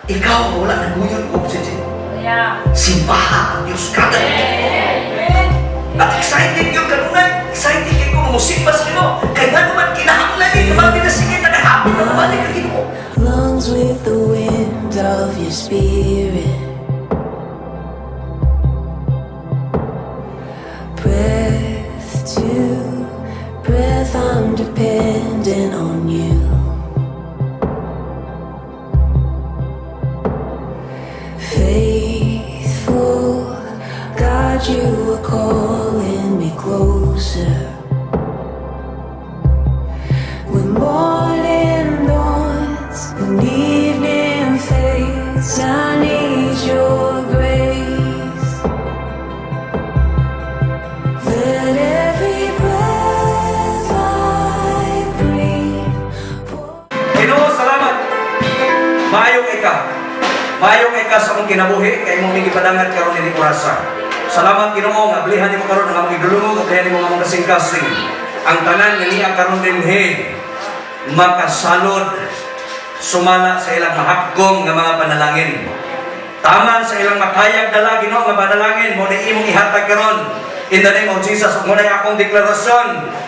ikaw wala naguyod ko sa Diyos. Simbahan ang Diyos kagad. At excited yun kanunay. Excited kayo kung musimba sa Ginoo. Kaya nga naman kinahanglan eh. Naman pinasigit na kahapon na mabalik ang Ginoo. Lungs with the wind of your spirit. Breath to breath, I'm dependent on you. Faithful God, you are calling me closer. When morning dawns, when evening fades, I need your grace. Let every breath I breathe Ginoo, salamat. Mayong ikaw. Mayong ikaw sa mong kinabuhi, kay mong gipadangan karon ni Kurasa. Salamat Ginoo nga ablihan nimo karon ang among idulungo, ablihan nimo ang among kasing-kasing. Ang tanan nga niya karon dinhi makasalod sumala sa ilang mahapgong nga mga panalangin. Taman sa ilang makayag dala Ginoo nga panalangin mo ni imong ihatag karon. In the name of Jesus, mo na akong deklarasyon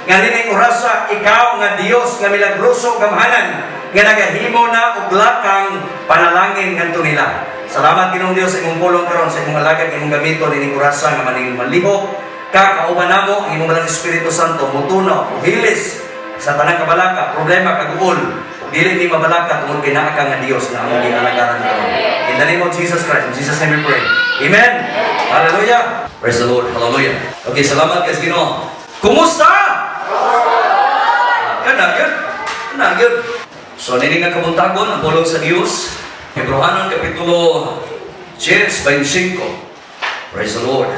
nga nining orasa ikaw nga Dios nga milagroso gamhanan nga nagahimo na og lakang panalangin ngadto nila. Salamat Ginoong Dios sa imong pulong karon sa imong alagad imong gamito nining orasa nga maning malihok ka kauban namo ang imong Dalang Espiritu Santo mutuno o hilis sa tanang kabalaka, problema kaguol dili ni mabalaka tungod kay naa ka nga Dios nga among ginalagaran karon. In the name of Jesus Christ, in Jesus name we pray. Amen. Hallelujah. Praise the Lord. Hallelujah. Okay, salamat kay Ginoo. Kumusta? Kanang yun. Kanang yun. So, nini nga kabuntagon ang pulong sa Dios. Hebrehanon Kapitulo 10:25. Praise the Lord.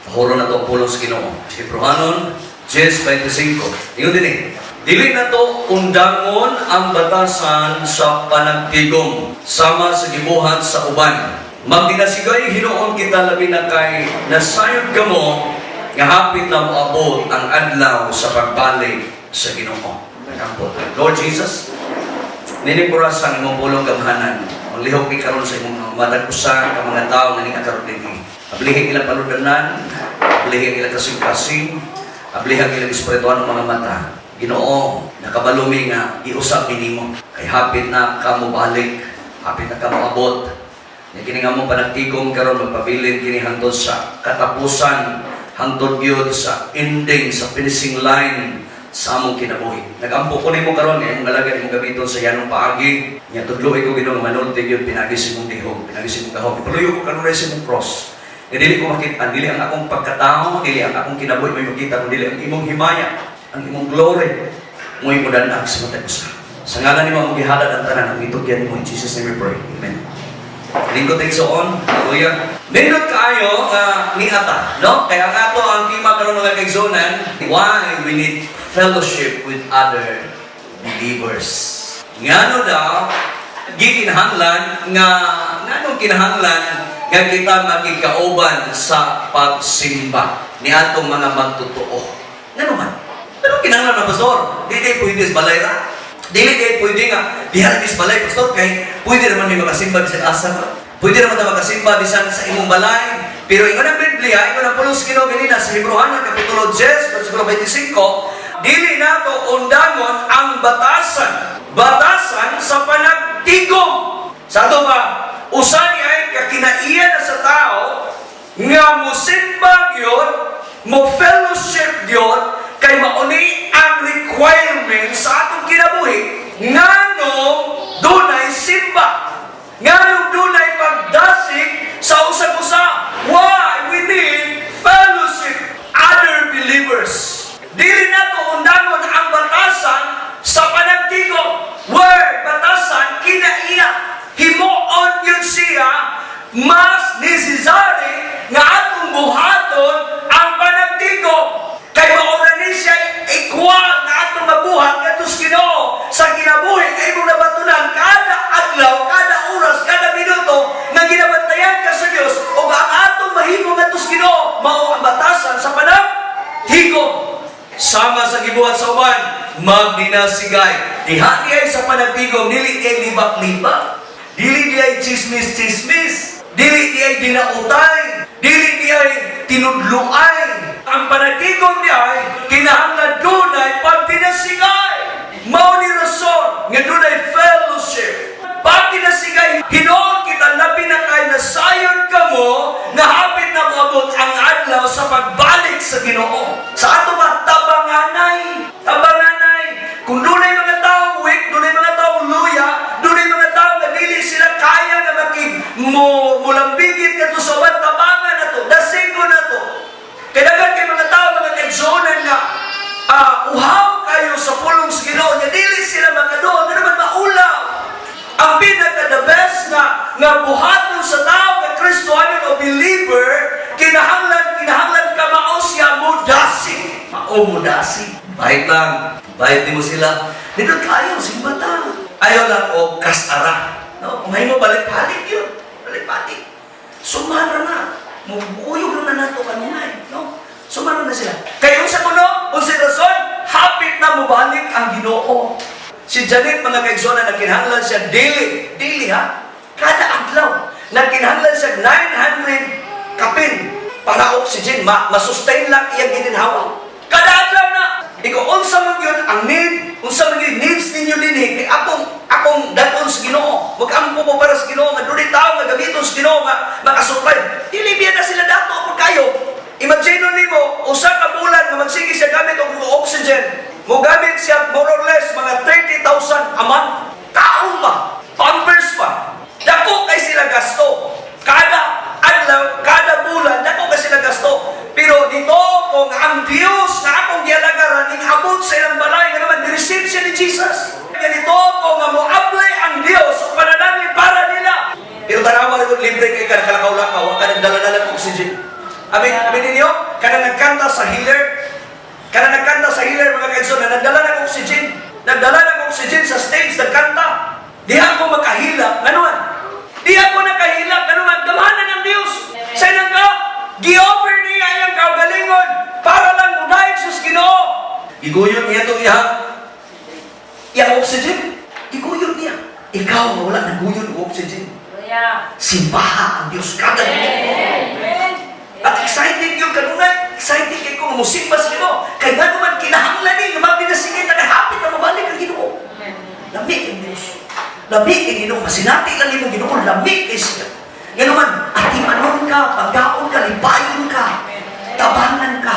Tahuro na to ang pulong sa Ginoo. Hebrehanon 10:25. Ingon din eh. Dili na to undangon ang batasan sa panagtigom sama sa gibuhat sa uban. Magdinasigay Hinoon kita labi na kay nasayod kamo nga hapit na moabot ang adlaw sa pagbalik sa Ginoo. Lord Jesus, ninipurasan ang imong pulong gamhanan. Ang lihok ni karon sa imong matag-usa ka mga tawo nga ning-atarot dinhi. Ablihin ilang paludanan, ablihin ilang kasing-kasing, ablihan ilang espirituhan ng mga mata. Ginoo, nakabalumi nga iusap nimo kay hapit na kamo balik, hapit na kamo abot. Kini nga mong panagtigom karon magpabilin kini hangtod sa katapusan, hangtod gyud sa ending, sa finishing line sa among kinabuhi. Nagampo ko nimo karon imong galagad imong gamiton sa yanong paagi. Nya tudloy ko Ginoo manulti gyud pinagi sa imong dihog, pinagi sa imong gahom. Ipaluyo ko karon sa imong cross. Dili ko makita, dili ang akong pagkatao, dili ang akong kinabuhi may makita, kundi ang imong himaya, ang imong glory. Mo'y mudanak sa matag usa. Sa ngalan nimo among gihalad ang tanan, ang itugyan nimo in Jesus name we pray. Amen. Lingkod igsoon, hallelujah. Nindot kaayo ni ata, no? Kaya ang ato ang tema karon mga kaigsonan, why we need fellowship with other believers. Ngano daw gikinahanglan nga nganong kinahanglan nga kita makikauban sa pagsimba ni atong mga magtotoo. Ngano man? Pero kinahanglan na pastor, dili pwede sa balay ra. Dili kay pwede nga diha dis balay pastor kay pwede naman may makasimba bisan asa. Pwede naman ta makasimba bisan sa imong balay. Pero ingon ang Biblia, ingon ang pulos Ginoo ganina sa Hebrehanon Kapitulo 10 versikulo 25, dili nato undangon ang batasan sa panagtigom. Sa ato ba usa ni ay kakinaiya na sa tao nga mosimba gyud, mo fellowship gyud kay mauni ang requirement sa atong kinabuhi nganong dunay simba, nganong dunay pagdasig sa usag-usa. Why we need fellowship other believers. Dili nato undangon ang batasan sa panagtigom. Where batasan kinaiya himuon yun siya mas necessary nga atong buhaton ang panagtigom. Kay maura ni siya equal na atong mabuhat katus Ginoo sa kinabuhi kay imong nabatunan kada adlaw, kada oras, kada minuto nga ginabantayan ka sa Dios ug ang atong mahimo katus Ginoo mao ang batasan sa panagtigom. Sama sa gibuhat sa uban, magdinasigay. Diha ay sa panagtigom dili kay libak-libak. Dili diay chismis-chismis. Dili diay dinautay. Dili diay tinudluay. Ang panatigon diay kinahanglan dunay pagtinasigay. Mao ni rason nga dunay fellowship. Pagtinasigay hinuon kita labi na kay nasayod kamo nga hapit na moabot ang adlaw sa pagbalik sa Ginoo. Sa ato ba tabanganay? Tabanganay. Kung dunay mga tawo weak, dunay mga tawo luya, dunay mga tawo nga dili sila kaya nga mulambigit kadto sa uban, tabangan nato, dasigo nato. Kaya dagan kay mga tawo mga kaigsuonan nga uhaw kayo sa pulong sa Ginoo, nga dili sila makaduol, nga naman maulaw. Ang pinaka-the best nga buhaton sa tao nga Kristohanon o believer, kinahanglan ka mao siya mudasi. Mao mudasi. Bahit lang. Bahit di mo sila. Dito kayo, simbata. Ayaw lang o kasara. No? Kung may mo balik-balik yun. Balik-balik. Sumara na. Mubukuyog na nato kanunay. No? Sumara na sila. Kaya sa kuno, kung si Rason, hapit na mubalik ang Ginoo. Si Janet, mga kaigsonan, nagkinahanglan siya daily. Daily, ha? Kada adlaw. Nagkinahanglan siya 900 kapin para oxygen. Masustain lang iyang gininhawa. Kada adlaw na. Ikaw, unsa man yun ang need, unsa man yun needs ninyo din, kay akong daton sa Ginoo. Mag-ampo po para sa Ginoo, nga doon tao, nga gamiton sa Ginoo, nga makasupply. Dili biya na sila dato po kayo. Imagine nimo, usa ka bulan nga magsige siya gamit og oxygen. Mo gamit siya more or less mga 30,000 a month. Taon pa, pampers pa. Dako kay sila gasto. Kada adlaw, kada bulan, dako kay sila gasto. Pero dito kung ang Dios na akong gialagaran, ing-abot sa ilang balay, nga naman, ni-receive siya ni Jesus. Ganito kung nga mo-apply ang Dios o panalangin para nila. Pero tanawa rin libre kay ka nakalakaw-lakaw, ka nagdala-dala ng oxygen. Amin ninyo, kana nagkanta sa healer, mga kaigsoon, na nagdala ng oxygen. Nagdala ng oxygen sa stage, nagkanta. Di ako makahila. Ganuman? Di ako nakahila. Ganuman? Gamahanan ng Diyos. Sa inang ka, gi-offer niya iyang kaugalingon para lang mudahig sa Ginoo. Iguyon niya itong iyang oxygen. Iguyon niya. Ikaw na wala naguyon ng oxygen. Simbaha ang Diyos kada at excited yung kanunay. Excited kayo kung musimba sa Ginoo. Kaya nga naman kinahanglan din, magpinasigit na hapit na mabalik ang Ginoo. Lamig ang Diyos. Lamig ang Ginoo. Masinati lang yung Ginoo. Lamig kayo siya. Nga naman, atimanon ka, pagkaon ka, lipayon ka, tabangan ka.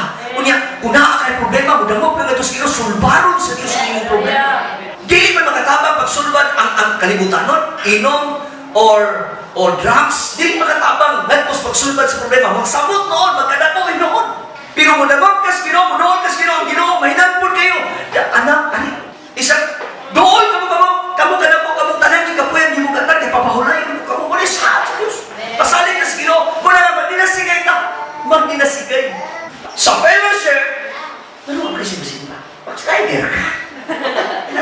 Kung naa kayo problema, mudamog ka nga sa Ginoo, sulbaron sa Diyos ang iyong problema. Dili man makatabang pagsulban ang kalibutan nun, inom, or drugs, dili makatabang nagpos pagsulbad sa problema. Magsabot noon, magkadakawin noon. Pero mudamag kas Ginoo, Ginoo, mahinagpon kayo. Anak, isang doon kamo tanan ni kapuyan, di mo katag, di papahulayin mo, kamo muli sa Diyos. Pasaling kas Ginoo, mula na magdinasigay ka. Magdinasigay. Sa fellowship, ano ang presimba? Pag-strider ka. Hindi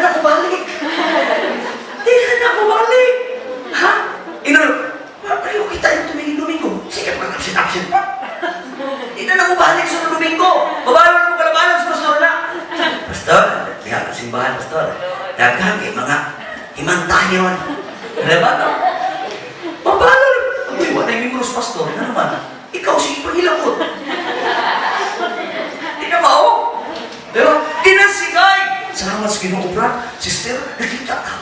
na balik. Ha? Ayaw kita yung tumingin Domingo. Sige, mag-absent pa. Hindi na balik sa Domingo. Babalo na mo kalabanan sa pastor na. Pastor, lihat ang simbahan, pastor. Daghang mga himantayon. Ano ba ito? Babalo na. Uy, wala yung mingros, pastor. Ano naman? Ikaw si Ipagilakot. Hindi na mao. Pero, dinasigay. Salamat sa Ginoo, brad. Sister, nakita ka.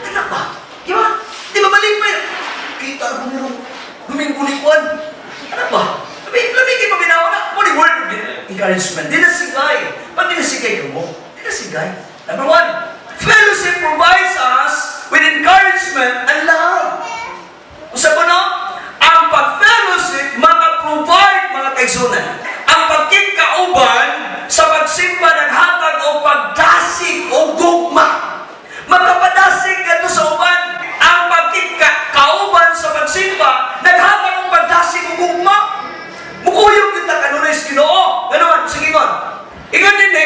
Anak ba? Di ba? Di ba balik pa yun? Kita ko nyo. Lumingkulikuan. Ano ba? Lamigay pa binawa na. Muli word of encouragement. Dinasigay. Pag dinasigay ka mo, dinasigay. Number one, fellowship provides us with encouragement and love. Usa ko no? Ang pag-fellowship maka-provide mga kaigsunan. Ang pagkikauban sa pagsimba ng hatag o pagdasig o gugma. Magkapadasig ka sa uban. Ang pagkikauban sa pagsimba, naghatag ang pagdasig o gugma. Mukuyog kita kanunay sa Ginoo. Ganon, sige ko. Ikaw din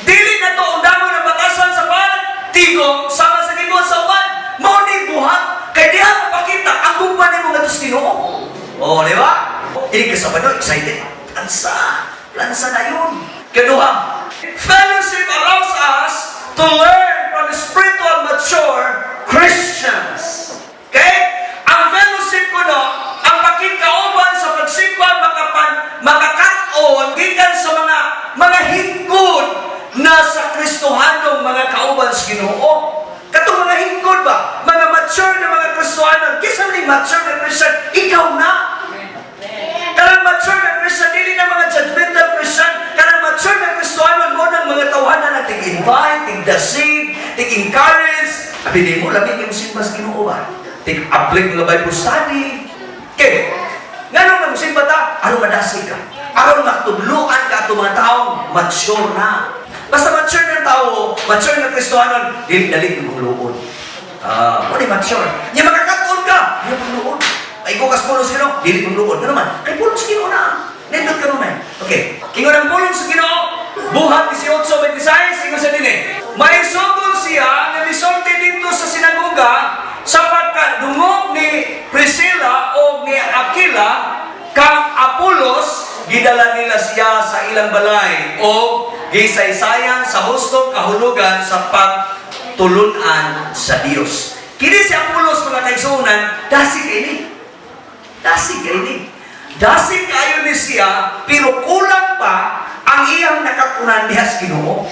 dili na to undamon ng batasan sa tigong sama sa Ginoo sa uban. Mauni buhat. Kaya di ang pakita ang gugma ni mo nga sa Ginoo. O, di ba? Hindi ka Sabado, excited. Plansa na yun. Kaduha, fellowship allows us to learn from the spiritual mature Christians. Okay? mature na Christian, ikaw na. Karang mature na Christian, dili na mga judgmental Christian, karang mature na Kristohanon mo ng mga tawanan na tig-invite, tig-dasig, tig-encourage. Abili mo, labi yung simba sa Ginoo ba? Tig-apply mga Bible study. Okay, nga nung simba ta, ano madasig ka? Aron matudluan ka itong mga taong mature na. Basta mature na tao, mature na Kristohanon, dili mong luon. Muna mature. Yung makakatuon ka, yung pagluon. Ay, kukas pulong sa Ginoo, dili mong luon. Ano man? Kay pulong sa Ginoo na. Nindot ka naman. Okay. Kingon ang pulong sa Ginoo, buhat 18:26, ingon sa dili. May sugod siya na misulti dito sa sinagoga sapagkat dungog ni Priscilla o ni Aquila kang Apolos, gidala nila siya sa ilang balay o gisaysayan sa hustong kahulugan sa pagtulunan sa Dios. Kini si Apolos mga kaigsuonan, dasig ini. Dasig ini. Dasig kayo ni siya, pero kulang pa ang iyang nakakunan niya sa Ginoo.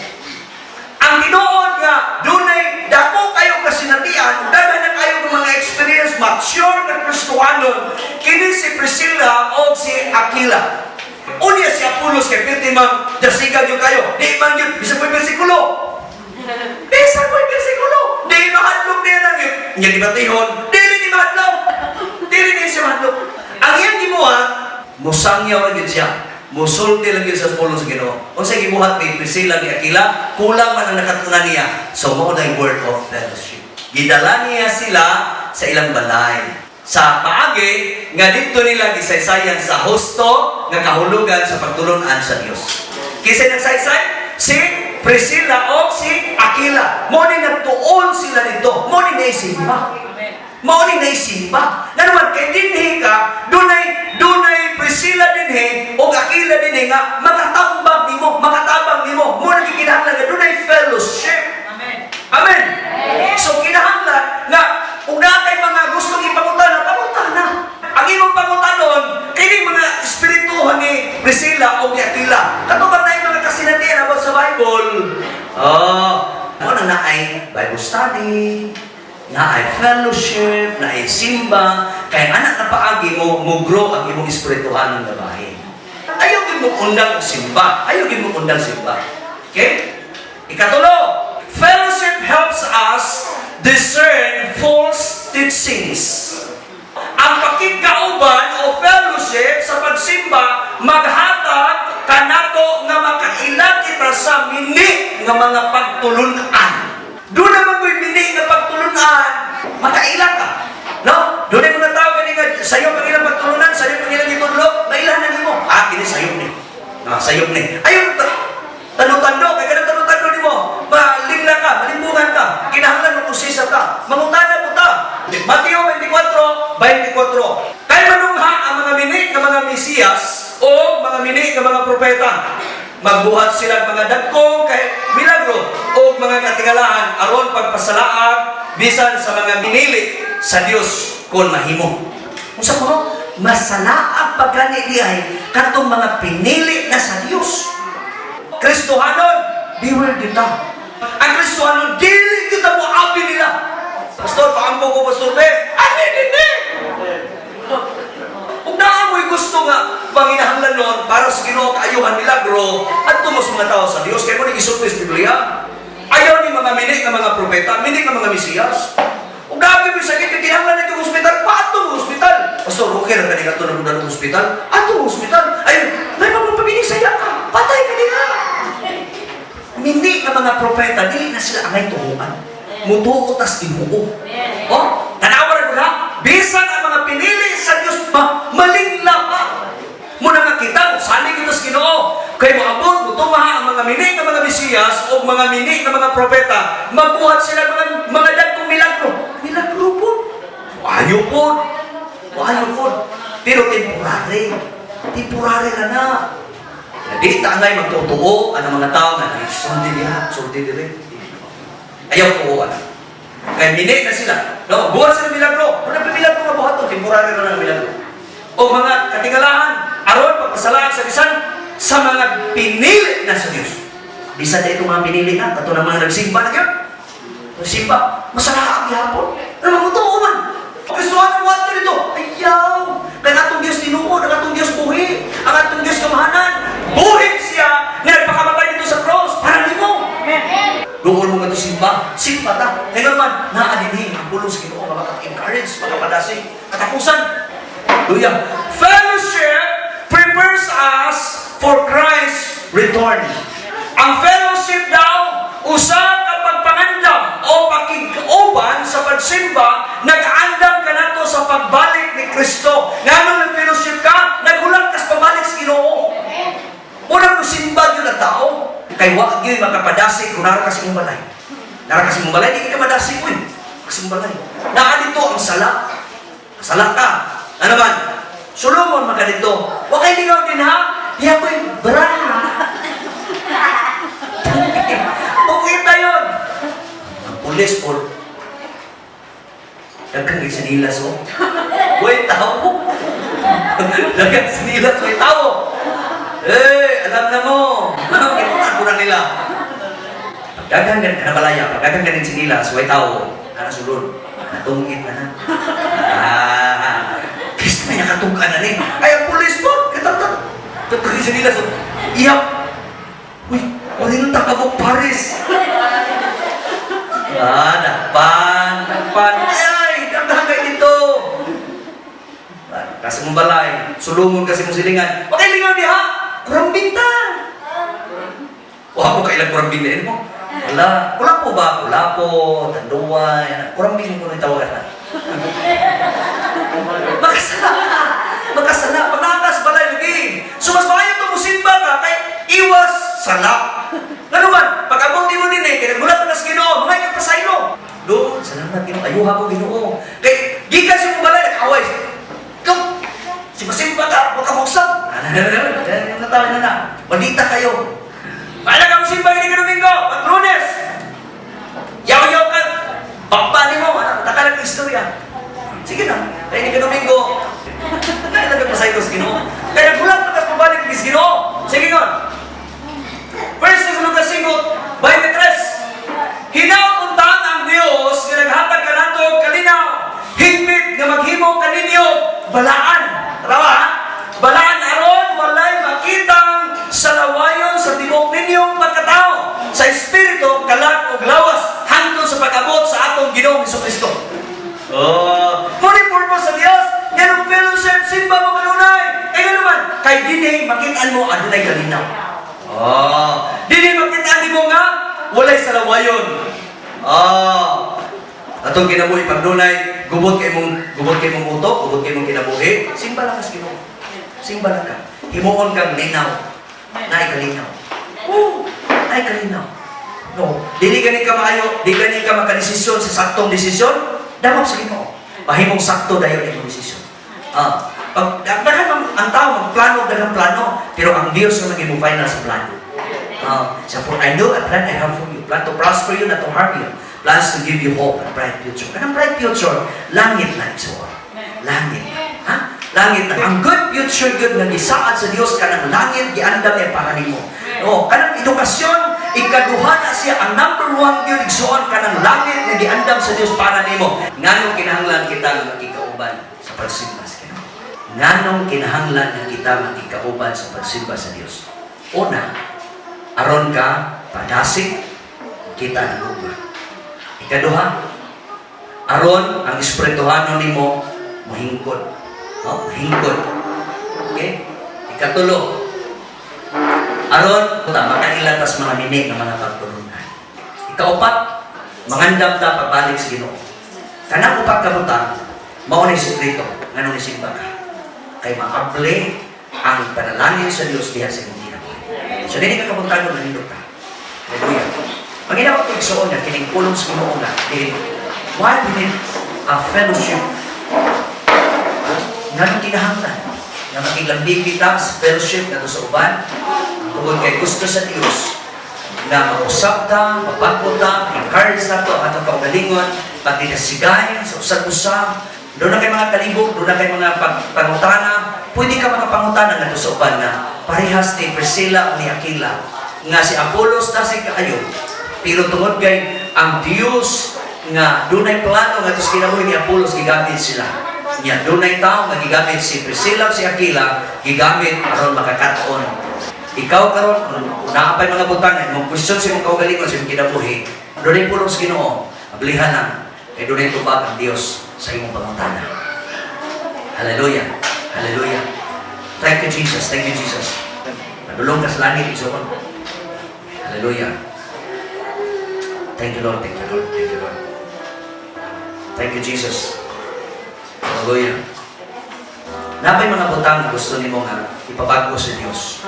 Ang tinuod nga, dunay dako kayo kasinatian, dala na kayo ng mga experience, mature na Kristohanon, kini si Priscilla o si Aquila. Unya si Apolos kay pwede dasigan nyo kayo. Di man yun, bisa po yung versikulo. Bisa po yung versikulo. Di mahadlog niya lang yun. Nga di batihon, di mahadlog. Di siya mahadlog. Ang iyang gimuha, musangyaw lang yun siya. Musulti lang yun sa pulong sa Ginoo. Kung sa gibuhat ni Priscilla ni Aquila, kulang man ang nakatunan niya. So, mo na yung word of fellowship. Gidala niya sila sa ilang balay. Sa paagi, nga dito nila gisaysayan sa husto nga kahulugan sa pagtulunan sa Dios. Kisay nagsaysay? Si Priscilla o si Aquila. Mo ni nagtuon sila dito. Mo ni naisimba. Mo ni naisimba. Na naman, kay dinhi ka, dunay Priscilla dinhi o Aquila dinhi nga makatambag nimo, makatabang nimo. Mo nagikinahanglan nga dunay fellowship. Amen. Amen. So kinahanglan nga kung natay mga gustong ipangutana, pangutana. Ang imong pangutanon, kini mga espirituhan ni Priscilla o ni Aquila. Katubang na yung mga kasinatian about sa Bible. Mo na ay Bible study, na ay fellowship, na ay simba, kaya anak na paagi mo grow ang imong espirituhan ng babae. Ayaw din mo undang simba. Ayaw din mo undang simba. Okay? Ikatulo, fellowship helps us discern false teachings. Ang pakigkauban o fellowship sa pagsimba maghatag kanato nga makailan kita sa mini nga mga pagtulunan. Doon naman ko'y mini nga pagtulunan, makailan ka. No? Doon ay mga tao nga sayo pang ilang pagtulunan, sayo pang ilang itudlo, mailanan mo. Kini sayo ni. Sayo ni. Ayun, tanutando, kaya ka tanutando ni mo. Malingla ka, malimbungan ka, kinahanglan mo kusisa ka, mangutana po ta. Mateo 24:24. Kaya manungha ang mga mini ng mga Mesiyas o mga mini ng mga propeta. Magbuhat sila mga dagkong kay milagro o mga katingalahan aron pagpasalaag bisan sa mga minili sa Dios kon mahimo. Unsa ko? Masalaag pagani diay katong mga pinili na sa Dios. Kristohanon, beware dita. Ang Kristohanon, dili kita mo abi nila. Pastor, paampo ko, Pastor Be. Hindi. Kung naamoy gusto nga, panginahanglan nun, para sa Ginoo kaayuhan milagro, at tumos mga tao sa Diyos, kaya mo nag-isulpis Biblia. Ayaw ni mga mini ng mga propeta, mini ng mga Mesiyas. Kung dami mo sakit, kinahanglan na itong hospital, paatong hospital. Pastor, okay na kanina ito na ng hospital? Atong hospital. Ayun, may magpapinisaya ka, patay ka nila. Mini ng mga propeta, dili na sila angay tuhuan. Mutuo tas imuo. Tanawaran ko na, bisan ang mga pinili sa Diyos, malingla pa. Muna nga kita, sali kita sa Ginoo. Kaya maabot, mutumaha ang mga mini ng mga Mesiyas o mga mini ng mga propeta, magbuhat sila mga dagkong milagro. Milagro po. Wayo po. Pero temporary. Temporary ka na. Di tangay magtutuo ang mga tao na sulti diri. Ayaw po kaya mini na sila. No, buhat sila milagro. Kung nagpimilagro nga buhat to, temporary na ng milagro. O mga katingalahan, aron pagpasalaan sa bisan sa mga pinili na sa Diyos. Bisan na itong mga pinili na, kato ng mga nagsimba na yun. Nagsimba, masalaang yapon. Ano magmutuo man? Kristohanon mo ato dito. padasig. Katapusan. Hallelujah. Fellowship prepares us for Christ's return. Ang fellowship daw, usa ka pagpangandam o pakig-uban sa pagsimba, nag-andam ka nato sa pagbalik ni Kristo. Ngano nag-fellowship ka, naghulat ka sa pabalik sa Ginoo. Unang musimba yun ang tao. Kay wag yun makapadasig kung nara kasi mong balay. Nara kasi mong balay, di ka madasig mo yun. Kasi mong balay. Naka dito ang sala. Sala ka. Ano man? Solomon maka dito. Huwag kayo ligaw din ha. Diyan ko yung baraha. Pukita yun. Ang pulis po. Dagang sinilas mo. Huwag tao. Dagang sinilas, huwag tao. Eh, alam na mo. Kinunan ko na nila. Pagdagang ganit ka na balaya, pagdagang ganit sinilas, huwag tao. Ano sulod? Natungit ka na. Kristo na niya katungkan na ni. Ay, ang pulis po. Kita. Tatagin sinilas. Iyak. Uy, wala nang takabok Paris. Dakpan. Ay, dagdagay dito. Kasi mong balay, sulungon kasi mong silingan. Huwag kayo lingaw diha. Kurambing ta. Huwag mo kailang kurambing na mo. Wala po ba? Wala po. Tanduay. Kurambing mo na tawagan na. Makasala. Panakas balay lagi. So mas maayo ito musimba ka kay iwas sala. Ano man? Pag abot mo din kaya nagulat na sa Ginoo, mga ikapasaylo. Lord, salamat Ginoo. Ayuha ko Ginoo. Kay gikan si mong balay, nag-away. Ikaw, si masimba ka, huwag ka mausap. Natawin na. Maldita kayo. Paala ka masimba, hindi ka Domingo. Pag Lunes. Yaw-yaw ka. Bakbani mo. Takalang istorya. Sige na. Kaya hindi ka Domingo. Kaya nagpapasaylo sa Ginoo. Kaya nagulat na kas pabalik ni Ginoo. Sige nga. First Lucas 5, 23. Hinaw-untang ang Diyos nga naghatag ka nato kalinaw. Higpit nga maghimo kaninyo balaan. Rawa, balaan aron walay makitang salawayon sa tibok ninyong pagkatao. Sa Espiritu, kalat ug lawas hangtod sa pag-abot sa atong Ginoong Hesukristo. Muli purpose sa Dios, ganong fellowship, simba mo kanunay. Kaya naman, kay dinay makitaan mo adunay kalinaw. Dinay makitaan mo nga walay salawayon. Atong kinabuhi pagdunay, gubot kay mong utok, gubot kay mong kinabuhi, simba lang kas Ginoo. Simba lang ka. Himuon kang linaw. Naay kalinaw. Naay kalinaw. No, dili gani ka maayo, di gani ka makadesisyon sa saktong desisyon, dapat sa Ginoo. Mahimong sakto dayon imong desisyon. Pag daghang ang tao magplano, daghang plano, pero ang Dios ang naging final sa plano. So for I know a plan I have for you, plan to prosper you, not to harm you. Plans to give you hope and bright future. Kanang bright future, langit na igsuon. Langit. Langit na. Ang good future, good na gisaad sa Dios, kanang langit, giandam niya para nimo. Kanang edukasyon, ikaduha na siya, ang number 1 yun, igsuon, kanang langit na giandam sa Dios para nimo. Nganong kinahanglan kita nga magkikauban sa pagsimba sa Ginoo? Nganong kinahanglan na kita magkikauban sa pagsimba sa Dios? Una, aron ka padasig, kita ng uban. Ikaduha, aron ang espirituhano nimo mahingkod. Mahingkod. Okay? Ikatulo, aron makailatas mga mini ng mga pagtulunan. Ikaupat, mangandam ta pabalik sa Ginoo. Kanang upat ka buta, mao ni sekreto nganong isimba ka. Kay maable ang panalangin sa Dios diha sa imong kinabuhi. So dili ka kabuntagon na nindot ka. Hallelujah. Panginawa ko igsuon na kining pulong sa Ginoo nga. Why we need a fellowship? Nganong kinahanglan na makilambing kita sa fellowship na sa uban tungkol kay gusto sa Dios na mag-usap ta, mapagpot ta, encourage na to ang atong kaugalingon, pagdinasigay sa usag-usap. Doon na kay mga kalibog, doon na kay mga pangutana, pwede ka makapangutana na sa uban na parehas ni Priscilla o ni Aquila nga si Apollos tasig kaayo, pero tungod kay ang Dios nga dunay plano nga tos kinabuhi ni Apollos gigamit sila. Nya dunay tao nga gigamit si Priscilla si Aquila gigamit aron makakaton. Ikaw karon kung naapay mga butang imong question sa imong kaugalingon sa imong kinabuhi, dunay pulong sa Ginoo, ablihan lang kay dunay tubag ang Dios sa imong pangutana. Hallelujah. Hallelujah. Thank you, Jesus. Thank you, Jesus. Madulong ka sa langit, iso ko. Hallelujah. Thank you, Lord. Thank you, Lord. Thank you, Lord. Thank you, Jesus. Hallelujah. Nabay mga butang na gusto ni mo nga ipabago sa Diyos.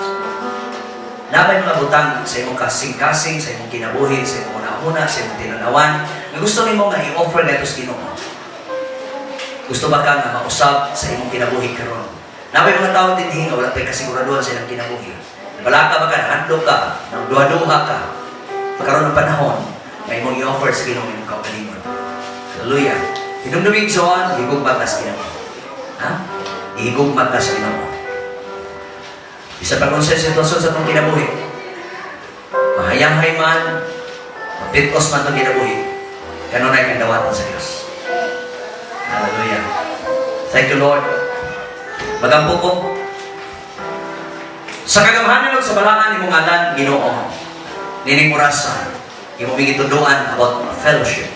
Nabay mga butang sa imong kasing-kasing, sa imong kinabuhi, sa imong una-una, sa imong tinanawan, na gusto ni mo nga i-offer na ito sa Ginoo. Gusto ba ka nga mausap sa imong kinabuhi karon? Nabay mga tao din nga wala tayong kasiguraduhan sa ilang kinabuhi. Balaka ba ka, handlo ka, nagduha-duha ka, magkaroon ng panahon, may imong i-offer sa Ginoo imong kaugalingon. Hallelujah. Hinumduming John, higugmat na sa Ginoo. Ha? Higugmat na sa Ginoo. Isa pa kung sa sitwasyon sa itong kinabuhi, mahayanghay man, mapitos man itong kinabuhi, kanunay kang dawatan sa Diyos. Hallelujah. Thank you, Lord. Magampo ko. Sa kagamhanan o sa balangan ni mong alan, Ginoo, nining orasan, imong gituduan about fellowship.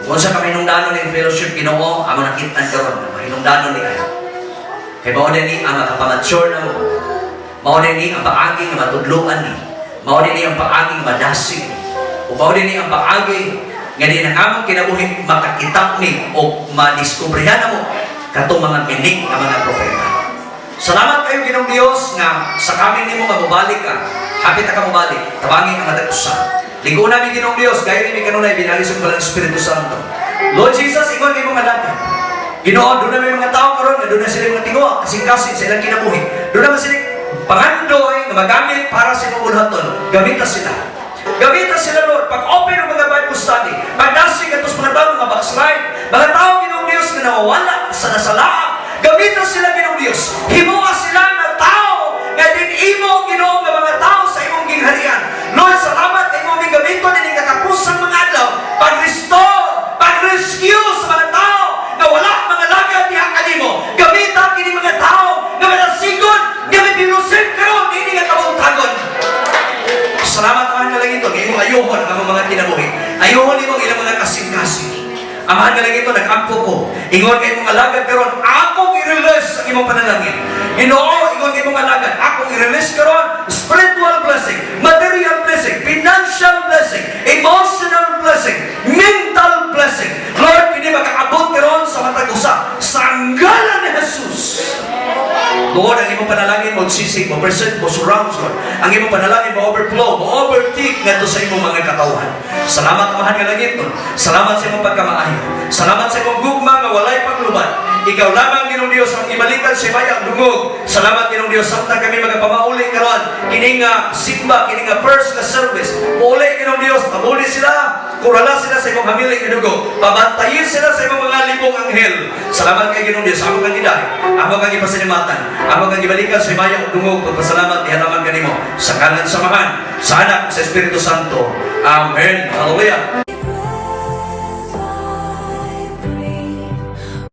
Kung sa kaminungdanon ng fellowship, Ginoo, amo nakitaan karon, mahinungdanon ni kayo. Kaya mauna ni ang makapamature na mo. Mauna ni ang paagi na matudluan ni. Mauna ni ang paagi na madasig ni. O mauna ni ang paagi nga di nang amang kinabuhi makakitap ni o madiskubrihan na mo katong mga kinig ng mga propeta. Salamat kayo Ginoong Diyos nga sa kami ni mo mababalik ka. Hapit na ka mabalik. Tabangin ang matagusan. Ligo namin Ginoong Diyos. Gaya ni may kanunay binalisong walang Espiritu Santo. Lord Jesus, ikaw ni mo malapit. Ginoo, doon na may mga tao karon, doon na sila mga tingwa, kasing-kasing sa ilang kinabuhi. Doon naman sila pangandoy na magamit para sa imong ulhaton. Gamitan sila. Gamitan sila, Lord. Pag-open ang mga Bible study, pag-dasig at mga tao, mga backslide, mga tao, Ginoong Diyos, na nawawala sa nasalaang. Gamitan sila, Ginoong Diyos. Himuha sila ng tao nga din imo, Ginoo, ng mga tao sa imong gingharian. Lord, salamat ay imong gamiton din katapusang mga adlaw. Pag-restore, pag-rescue sa mga tao na wala mga lagad ni kanimo. Gamitan kini mga tao na malasigon, nga may binusin karon hindi nga kabuntagon. Salamat Amahan nga lang ito, ngayong ayuhon ang mga kinabuhi. Ayuhon imong ilang mga kasing-kasing. Amahan nga lang ito, nag-ampo ko. Ingon kayo mong alagad karon, akong i-release ang imong panalangin. Ginoo, ingon kayo mong alagad, akong i-release karon, spiritual blessing, material blessing, financial blessing, emotional blessing, mental blessing. Lord, hindi makakabot karon sa matag usa sa ngalan ni Jesus. Lord, ang imong panalangin mo sisig, mo present, mo surrounds, Lord. Ang imong panalangin mo overflow, mo overtake nga to sa imong mga katawhan. Salamat Amahan nga langit, Lord. Salamat sa imong pagkamaayo. Salamat sa imong gugma nga walay pagluban. Ikaw lamang Ginoong Dios ang ibalikan sa bayang dungog. Salamat Ginoong Dios samtang kami magapamauli karon kini nga simba, kini nga first na service. Uli Ginoong Dios, pamuli sila, kurala sila sa imong hamiling idugo. Pabantayin sila sa imong mga libong anghel. Salamat kay Ginoong Dios, amo kang gidahi, amo kang ipasalimatan, amo kang ibalikan sa bayang dungog. Pagpasalamat ihalaman kanimo sa kanan samahan, sa Anak, sa Espiritu Santo. Amen. Hallelujah.